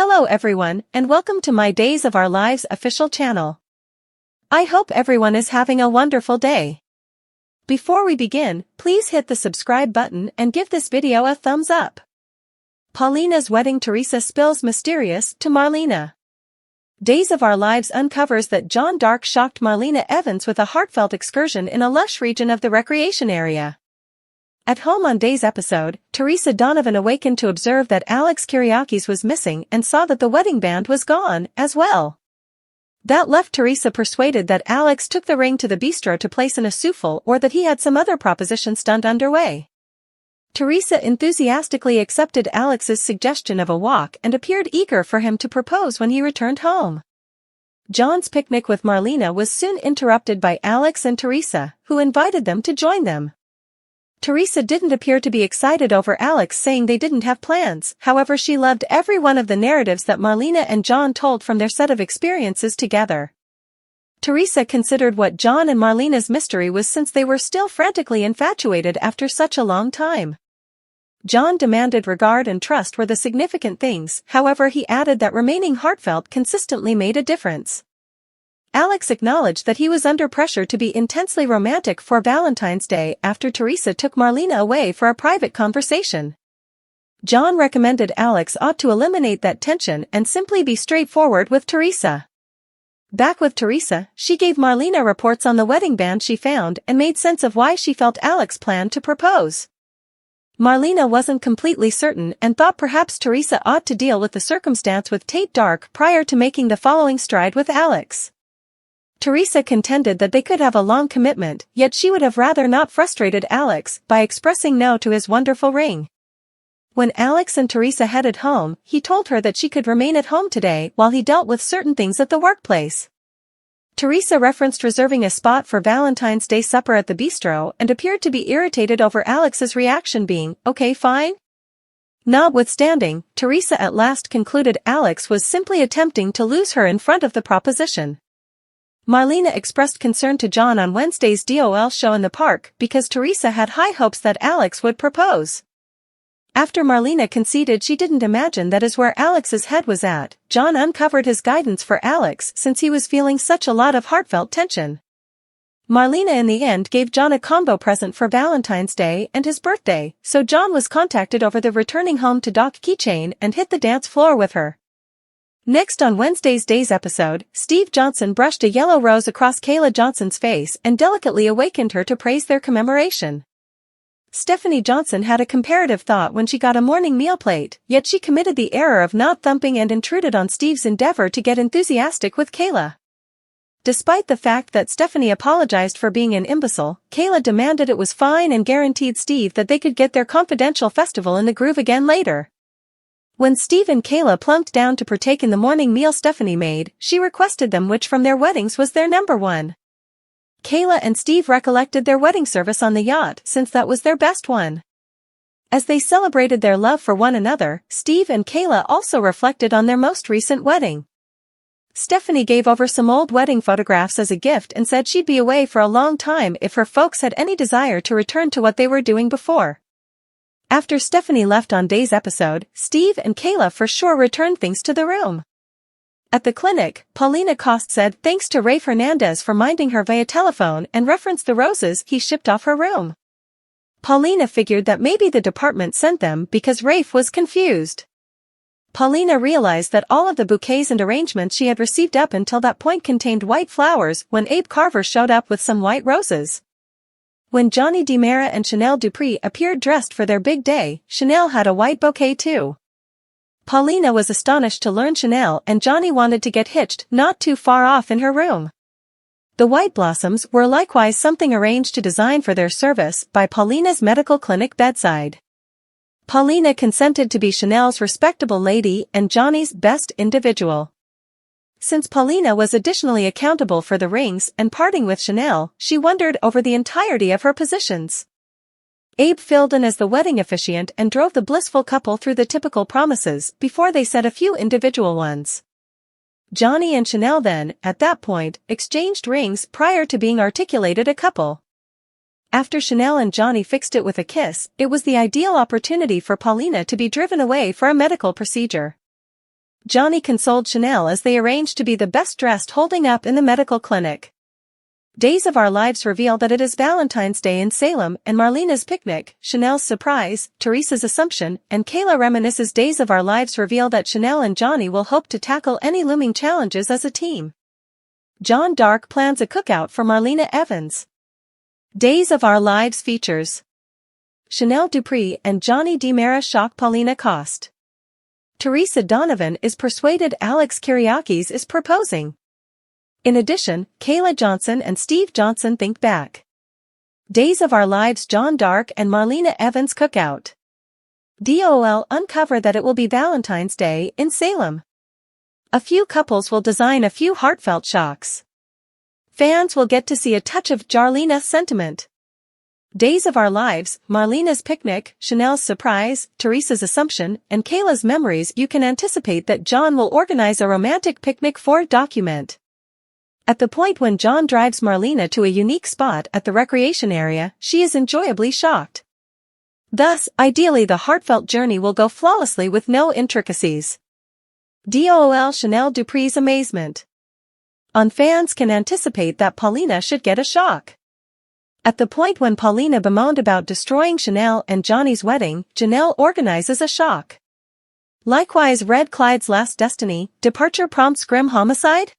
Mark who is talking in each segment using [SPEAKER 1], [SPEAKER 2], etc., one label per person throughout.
[SPEAKER 1] Hello everyone, and welcome to my Days of Our Lives official channel. I hope everyone is having a wonderful day. Before we begin, please hit the subscribe button and give this video a thumbs up. Paulina's wedding. Teresa spills mysterious to Marlena. Days of Our Lives uncovers that John Dark shocked Marlena Evans with a heartfelt excursion in a lush region of the recreation area. At home on Day's episode, Teresa Donovan awakened to observe that Alex Kyriakis was missing and saw that the wedding band was gone, as well. That left Teresa persuaded that Alex took the ring to the bistro to place in a souffle or that he had some other proposition stunt underway. Teresa enthusiastically accepted Alex's suggestion of a walk and appeared eager for him to propose when he returned home. John's picnic with Marlena was soon interrupted by Alex and Teresa, who invited them to join them. Teresa didn't appear to be excited over Alex saying they didn't have plans, however she loved every one of the narratives that Marlena and John told from their set of experiences together. Teresa considered what John and Marlena's mystery was since they were still frantically infatuated after such a long time. John demanded regard and trust were the significant things, however he added that remaining heartfelt consistently made a difference. Alex acknowledged that he was under pressure to be intensely romantic for Valentine's Day after Teresa took Marlena away for a private conversation. John recommended Alex ought to eliminate that tension and simply be straightforward with Teresa. Back with Teresa, she gave Marlena reports on the wedding band she found and made sense of why she felt Alex planned to propose. Marlena wasn't completely certain and thought perhaps Teresa ought to deal with the circumstance with Tate Dark prior to making the following stride with Alex. Teresa contended that they could have a long commitment, yet she would have rather not frustrated Alex by expressing no to his wonderful ring. When Alex and Teresa headed home, he told her that she could remain at home today while he dealt with certain things at the workplace. Teresa referenced reserving a spot for Valentine's Day supper at the bistro and appeared to be irritated over Alex's reaction being, "Okay, fine." Notwithstanding, Teresa at last concluded Alex was simply attempting to lose her in front of the proposition. Marlena expressed concern to John on Wednesday's DOL show in the park because Teresa had high hopes that Alex would propose. After Marlena conceded she didn't imagine that is where Alex's head was at, John uncovered his guidance for Alex since he was feeling such a lot of heartfelt tension. Marlena in the end gave John a combo present for Valentine's Day and his birthday, so John was contacted over the returning home to dock keychain and hit the dance floor with her. Next on Wednesday's Days episode, Steve Johnson brushed a yellow rose across Kayla Johnson's face and delicately awakened her to praise their commemoration. Stephanie Johnson had a comparative thought when she got a morning meal plate, yet she committed the error of not thumping and intruded on Steve's endeavor to get enthusiastic with Kayla. Despite the fact that Stephanie apologized for being an imbecile, Kayla demanded it was fine and guaranteed Steve that they could get their confidential festival in the groove again later. When Steve and Kayla plunked down to partake in the morning meal Stephanie made, she requested them which from their weddings was their number one. Kayla and Steve recollected their wedding service on the yacht since that was their best one. As they celebrated their love for one another, Steve and Kayla also reflected on their most recent wedding. Stephanie gave over some old wedding photographs as a gift and said she'd be away for a long time if her folks had any desire to return to what they were doing before. After Stephanie left on Day's episode, Steve and Kayla for sure returned things to the room. At the clinic, Paulina Cost said thanks to Rafe Hernandez for minding her via telephone and referenced the roses he shipped off her room. Paulina figured that maybe the department sent them because Rafe was confused. Paulina realized that all of the bouquets and arrangements she had received up until that point contained white flowers when Abe Carver showed up with some white roses. When Johnny DiMera and Chanel Dupree appeared dressed for their big day, Chanel had a white bouquet too. Paulina was astonished to learn Chanel and Johnny wanted to get hitched not too far off in her room. The white blossoms were likewise something arranged to design for their service by Paulina's medical clinic bedside. Paulina consented to be Chanel's respectable lady and Johnny's best individual. Since Paulina was additionally accountable for the rings and parting with Chanel, she wondered over the entirety of her positions. Abe filled in as the wedding officiant and drove the blissful couple through the typical promises before they said a few individual ones. Johnny and Chanel then, at that point, exchanged rings prior to being articulated a couple. After Chanel and Johnny fixed it with a kiss, it was the ideal opportunity for Paulina to be driven away for a medical procedure. Johnny consoled Chanel as they arranged to be the best-dressed holding up in the medical clinic. Days of Our Lives reveal that it is Valentine's Day in Salem and Marlena's picnic, Chanel's surprise, Teresa's assumption, and Kayla reminisces. Days of Our Lives reveal that Chanel and Johnny will hope to tackle any looming challenges as a team. John Dark plans a cookout for Marlena Evans. Days of Our Lives features Chanel Dupree and Johnny DiMera shock Paulina Cost. Teresa Donovan is persuaded Alex Kyriakis is proposing. In addition, Kayla Johnson and Steve Johnson think back. Days of Our Lives John Dark and Marlena Evans cookout. DOL uncover that it will be Valentine's Day in Salem. A few couples will design a few heartfelt shocks. Fans will get to see a touch of Jarlina sentiment. Days of Our Lives, Marlena's picnic, Chanel's surprise, Teresa's assumption, and Kayla's memories. You can anticipate that John will organize a romantic picnic for document. At the point when John drives Marlena to a unique spot at the recreation area, she is enjoyably shocked. Thus, ideally the heartfelt journey will go flawlessly with no intricacies. DOL Chanel Dupree's amazement. Fans can anticipate that Paulina should get a shock. At the point when Paulina bemoaned about destroying Chanel and Johnny's wedding, Janelle organizes a shock. Likewise, Red Clyde's Last Destiny, departure prompts grim homicide?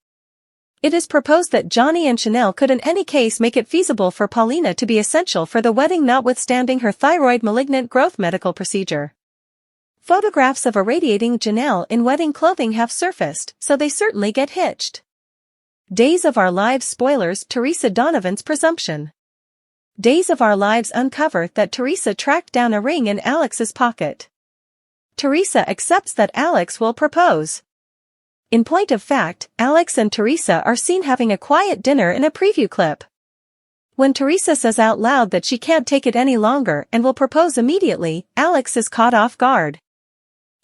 [SPEAKER 1] It is proposed that Johnny and Chanel could in any case make it feasible for Paulina to be essential for the wedding notwithstanding her thyroid malignant growth medical procedure. Photographs of irradiating Janelle in wedding clothing have surfaced, so they certainly get hitched. Days of Our Lives spoilers Teresa Donovan's presumption. Days of Our Lives uncover that Teresa tracked down a ring in Alex's pocket. Teresa accepts that Alex will propose. In point of fact, Alex and Teresa are seen having a quiet dinner in a preview clip. When Teresa says out loud that she can't take it any longer and will propose immediately, Alex is caught off guard.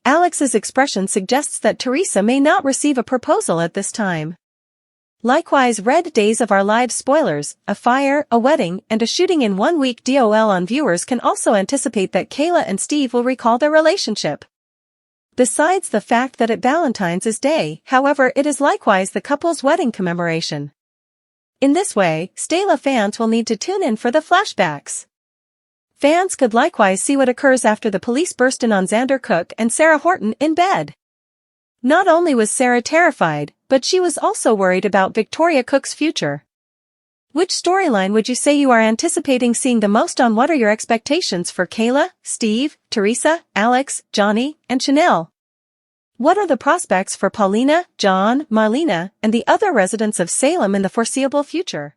[SPEAKER 1] Alex's expression suggests that Teresa may not receive a proposal at this time. Likewise, Red Days of Our Lives spoilers, a fire, a wedding, and a shooting in 1 week. DOL viewers can also anticipate that Kayla and Steve will recall their relationship. Besides the fact that it Valentine's Day, however, it is likewise the couple's wedding commemoration. In this way, Stella fans will need to tune in for the flashbacks. Fans could likewise see what occurs after the police burst in on Xander Cook and Sarah Horton in bed. Not only was Sarah terrified, but she was also worried about Victoria Cook's future. Which storyline would you say you are anticipating seeing the most on? What are your expectations for Kayla, Steve, Teresa, Alex, Johnny, and Chanel? What are the prospects for Paulina, John, Marlena, and the other residents of Salem in the foreseeable future?